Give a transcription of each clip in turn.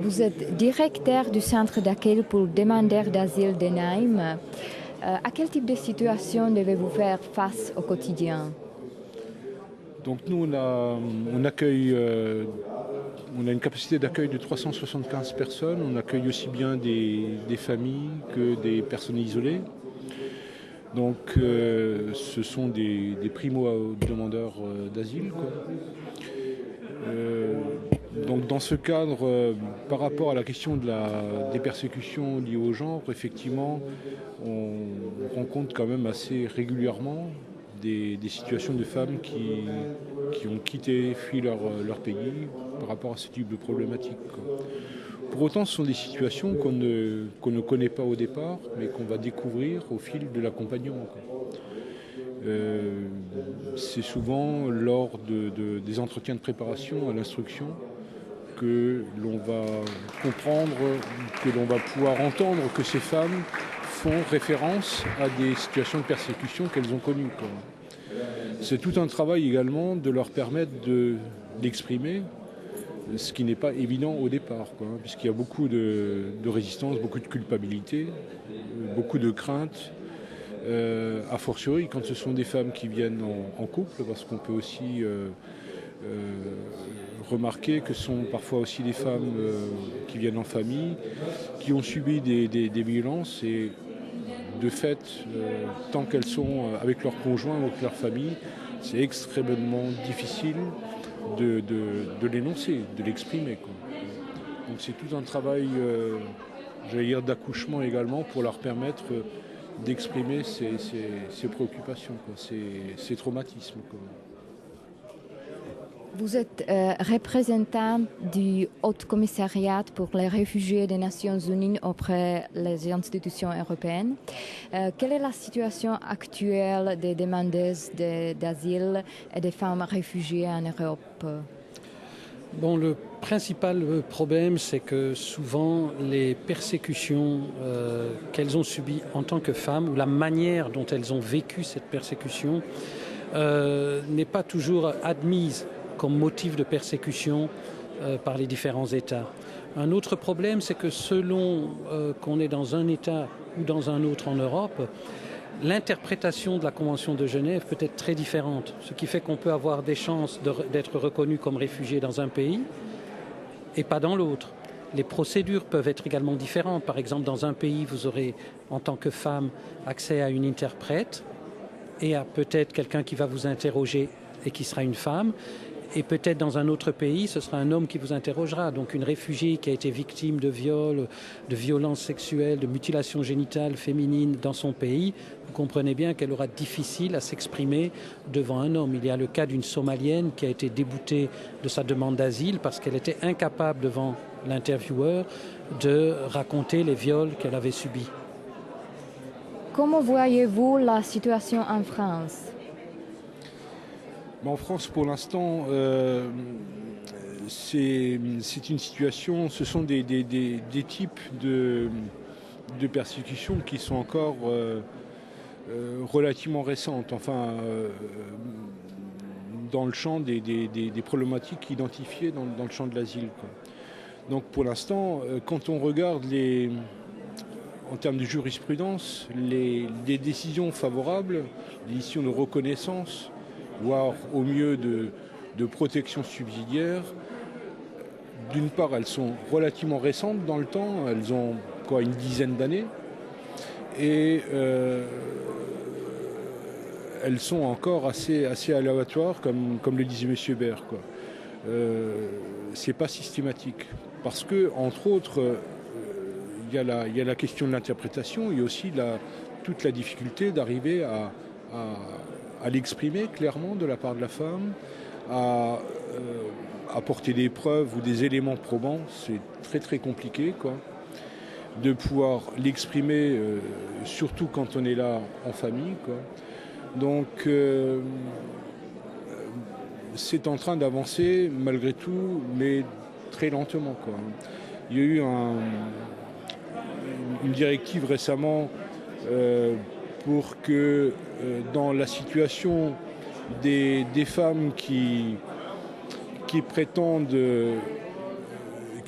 Vous êtes directeur du centre d'accueil pour demandeurs d'asile d'Enheim. À quel type de situation devez-vous faire face au quotidien? Donc nous, on a une capacité d'accueil de 375 personnes. On accueille aussi bien des familles que des personnes isolées. Donc ce sont des primo-demandeurs d'asile, quoi. Donc dans ce cadre, par rapport à la question des persécutions liées au genre, effectivement, on rencontre quand même assez régulièrement des situations de femmes qui ont fui leur pays par rapport à ce type de problématique, quoi. Pour autant, ce sont des situations qu'on ne connaît pas au départ, mais qu'on va découvrir au fil de l'accompagnement, quoi. C'est souvent lors des entretiens de préparation à l'instruction que l'on va comprendre, que l'on va pouvoir entendre que ces femmes font référence à des situations de persécution qu'elles ont connues, quoi. C'est tout un travail également de leur permettre d'exprimer, ce qui n'est pas évident au départ, quoi, puisqu'il y a beaucoup de résistance, beaucoup de culpabilité, beaucoup de crainte, a fortiori quand ce sont des femmes qui viennent en couple, parce qu'on peut aussi remarquer que ce sont parfois aussi des femmes qui viennent en famille, qui ont subi des violences et de fait, tant qu'elles sont avec leur conjoint ou avec leur famille, c'est extrêmement difficile de l'énoncer, de l'exprimer, quoi. Donc c'est tout un travail, j'allais dire, d'accouchement également pour leur permettre d'exprimer ces préoccupations, quoi, ces traumatismes, quoi. Vous êtes représentant du Haut Commissariat pour les réfugiés des Nations Unies auprès des institutions européennes. Quelle est la situation actuelle des demandeuses d'asile et des femmes réfugiées en Europe? Bon, le principal problème, c'est que souvent les persécutions qu'elles ont subies en tant que femmes, ou la manière dont elles ont vécu cette persécution, n'est pas toujours admise comme motif de persécution par les différents États. Un autre problème, c'est que selon qu'on est dans un État ou dans un autre en Europe, l'interprétation de la Convention de Genève peut être très différente, ce qui fait qu'on peut avoir des chances d'être reconnu comme réfugié dans un pays et pas dans l'autre. Les procédures peuvent être également différentes. Par exemple, dans un pays, vous aurez, en tant que femme, accès à une interprète et à peut-être quelqu'un qui va vous interroger et qui sera une femme. Et peut-être dans un autre pays, ce sera un homme qui vous interrogera. Donc une réfugiée qui a été victime de viol, de violences sexuelles, de mutilations génitales féminines dans son pays, vous comprenez bien qu'elle aura difficile à s'exprimer devant un homme. Il y a le cas d'une Somalienne qui a été déboutée de sa demande d'asile parce qu'elle était incapable devant l'intervieweur de raconter les viols qu'elle avait subis. Comment voyez-vous la situation en France? En France, pour l'instant, c'est une situation, ce sont des types de persécutions qui sont encore relativement récentes, enfin, dans le champ des problématiques identifiées dans le champ de l'asile, quoi. Donc pour l'instant, quand on regarde en termes de jurisprudence, les décisions favorables, les décisions de reconnaissance, voire au mieux de protection subsidiaire, d'une part, elles sont relativement récentes dans le temps, elles ont une dizaine d'années, et elles sont encore assez aléatoires, comme le disait M. Baird, quoi. C'est pas systématique, parce que, entre autres, il y a la question de l'interprétation, il y a aussi toute la difficulté d'arriver à l'exprimer clairement de la part de la femme, à apporter des preuves ou des éléments probants, c'est très très compliqué, quoi. De pouvoir l'exprimer, surtout quand on est là en famille, quoi. Donc c'est en train d'avancer malgré tout, mais très lentement, quoi. Il y a eu une directive récemment pour que dans la situation des femmes qui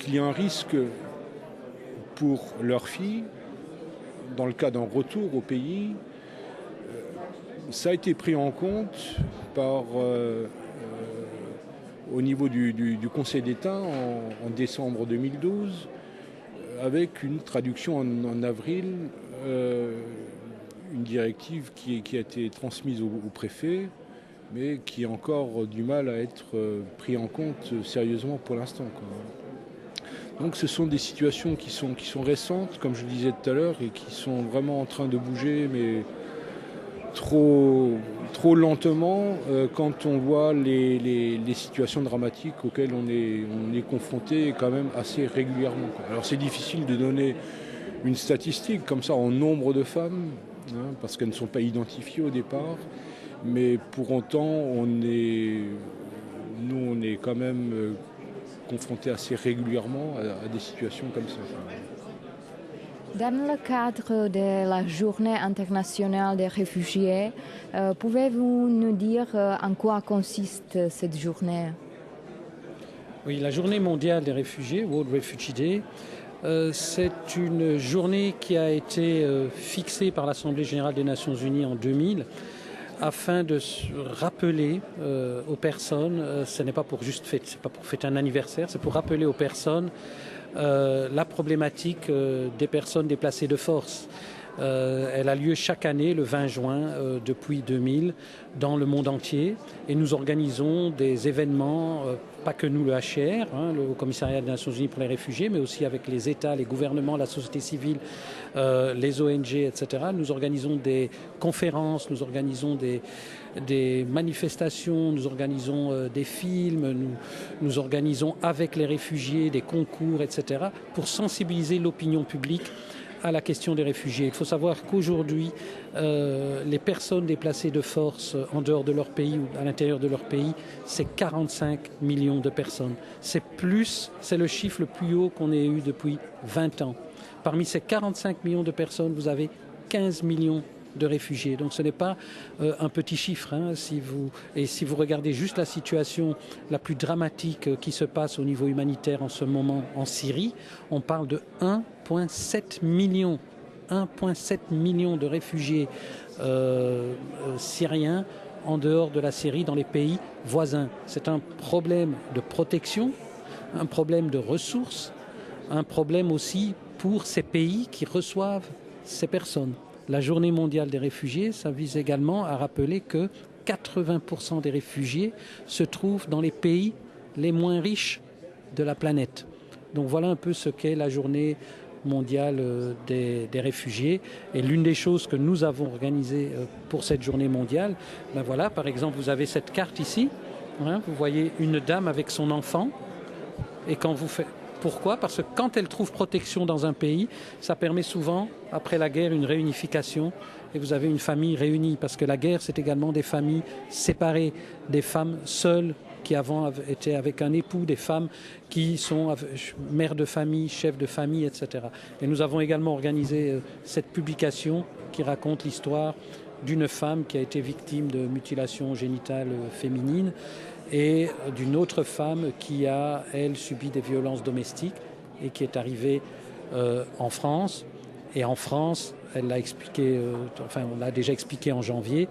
qu'il y a un risque pour leurs filles, dans le cas d'un retour au pays. Ça a été pris en compte au niveau du Conseil d'État en décembre 2012, avec une traduction en avril, une directive qui a été transmise au préfet, mais qui a encore du mal à être pris en compte sérieusement pour l'instant, quoi. Donc ce sont des situations qui sont récentes, comme je le disais tout à l'heure, et qui sont vraiment en train de bouger, mais trop lentement quand on voit les situations dramatiques auxquelles on est confronté quand même assez régulièrement, quoi. Alors c'est difficile de donner une statistique comme ça en nombre de femmes, hein, parce qu'elles ne sont pas identifiées au départ, mais pour autant on est quand même confronté assez régulièrement à des situations comme ça. Dans le cadre de la Journée internationale des réfugiés, pouvez-vous nous dire en quoi consiste cette journée? Oui, la Journée mondiale des réfugiés, World Refugee Day, c'est une journée qui a été fixée par l'Assemblée générale des Nations unies en 2000 afin de rappeler aux personnes, ce n'est pas pour juste fêter, c'est pas pour fêter un anniversaire, c'est pour rappeler aux personnes la problématique des personnes déplacées de force. Elle a lieu chaque année le 20 juin depuis 2000 dans le monde entier et nous organisons des événements, pas que nous le HCR, hein, le Haut Commissariat des Nations Unies pour les réfugiés, mais aussi avec les États, les gouvernements, la société civile, les ONG, etc. Nous organisons des conférences, nous organisons des manifestations, nous organisons des films, nous organisons avec les réfugiés des concours, etc. pour sensibiliser l'opinion publique à la question des réfugiés. Il faut savoir qu'aujourd'hui, les personnes déplacées de force en dehors de leur pays ou à l'intérieur de leur pays, c'est 45 millions de personnes. C'est le chiffre le plus haut qu'on ait eu depuis 20 ans. Parmi ces 45 millions de personnes, vous avez 15 millions de réfugiés. Donc ce n'est pas un petit chiffre. Hein, si vous regardez juste la situation la plus dramatique qui se passe au niveau humanitaire en ce moment en Syrie, on parle de 1,7 million de réfugiés syriens en dehors de la Syrie, dans les pays voisins. C'est un problème de protection, un problème de ressources, un problème aussi pour ces pays qui reçoivent ces personnes. La Journée mondiale des réfugiés, ça vise également à rappeler que 80% des réfugiés se trouvent dans les pays les moins riches de la planète. Donc voilà un peu ce qu'est la Journée mondiale des réfugiés. Et l'une des choses que nous avons organisées pour cette Journée mondiale, ben voilà, par exemple, vous avez cette carte ici. Hein, vous voyez une dame avec son enfant. Et quand vous faites... Pourquoi ? Parce que quand elle trouve protection dans un pays, ça permet souvent, après la guerre, une réunification et vous avez une famille réunie. Parce que la guerre, c'est également des familles séparées, des femmes seules qui avant étaient avec un époux, des femmes qui sont mères de famille, chefs de famille, etc. Et nous avons également organisé cette publication qui raconte l'histoire d'une femme qui a été victime de mutilations génitales féminines et d'une autre femme qui a, elle, subi des violences domestiques et qui est arrivée en France. Et en France, elle l'a expliqué, on l'a déjà expliqué en janvier,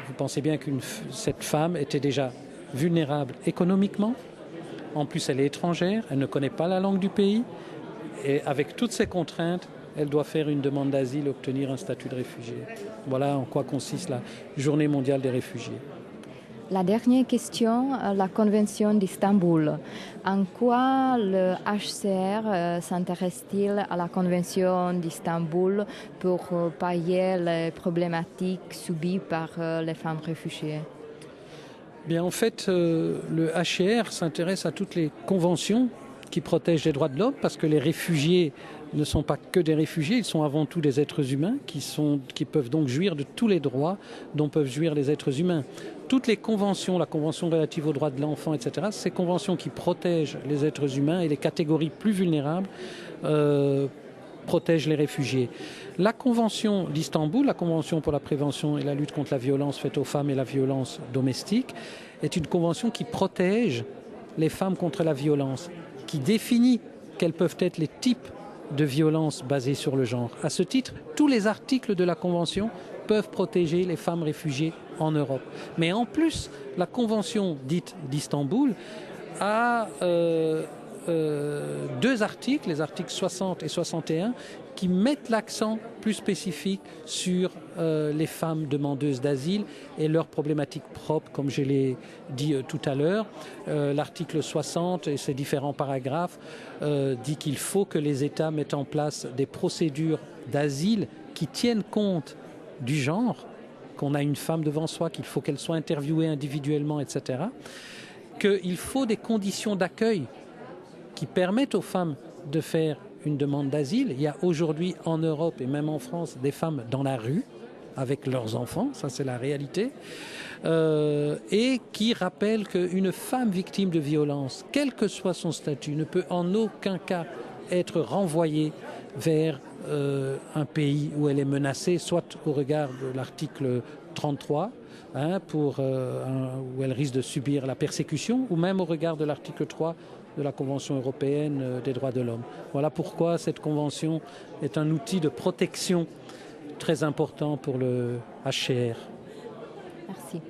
vous pensez bien que cette femme était déjà vulnérable économiquement. En plus, elle est étrangère, elle ne connaît pas la langue du pays. Et avec toutes ces contraintes, elle doit faire une demande d'asile, obtenir un statut de réfugié. Voilà en quoi consiste la Journée mondiale des réfugiés. La dernière question, la Convention d'Istanbul. En quoi le HCR s'intéresse-t-il à la Convention d'Istanbul pour pallier les problématiques subies par les femmes réfugiées ? Bien, en fait, le HCR s'intéresse à toutes les conventions qui protègent les droits de l'homme, parce que les réfugiés ne sont pas que des réfugiés, ils sont avant tout des êtres humains qui peuvent donc jouir de tous les droits dont peuvent jouir les êtres humains. Toutes les conventions, la convention relative aux droits de l'enfant, etc., ces conventions qui protègent les êtres humains et les catégories plus vulnérables protègent les réfugiés. La convention d'Istanbul, la convention pour la prévention et la lutte contre la violence faite aux femmes et la violence domestique, est une convention qui protège les femmes contre la violence, qui définit quels peuvent être les types de violences basées sur le genre. À ce titre, tous les articles de la Convention peuvent protéger les femmes réfugiées en Europe. Mais en plus, la Convention dite d'Istanbul a deux articles, les articles 60 et 61, qui mettent l'accent plus spécifique sur les femmes demandeuses d'asile et leurs problématiques propres, comme je l'ai dit tout à l'heure. L'article 60 et ses différents paragraphes dit qu'il faut que les États mettent en place des procédures d'asile qui tiennent compte du genre, qu'on a une femme devant soi, qu'il faut qu'elle soit interviewée individuellement, etc. Qu'il faut des conditions d'accueil qui permettent aux femmes de faire une demande d'asile. Il y a aujourd'hui en Europe et même en France des femmes dans la rue avec leurs enfants, ça c'est la réalité, et qui rappellent qu'une femme victime de violence, quel que soit son statut, ne peut en aucun cas être renvoyée vers un pays où elle est menacée, soit au regard de l'article 33, où elle risque de subir la persécution, ou même au regard de l'article 3 de la Convention européenne des droits de l'homme. Voilà pourquoi cette convention est un outil de protection très important pour le HCR. Merci.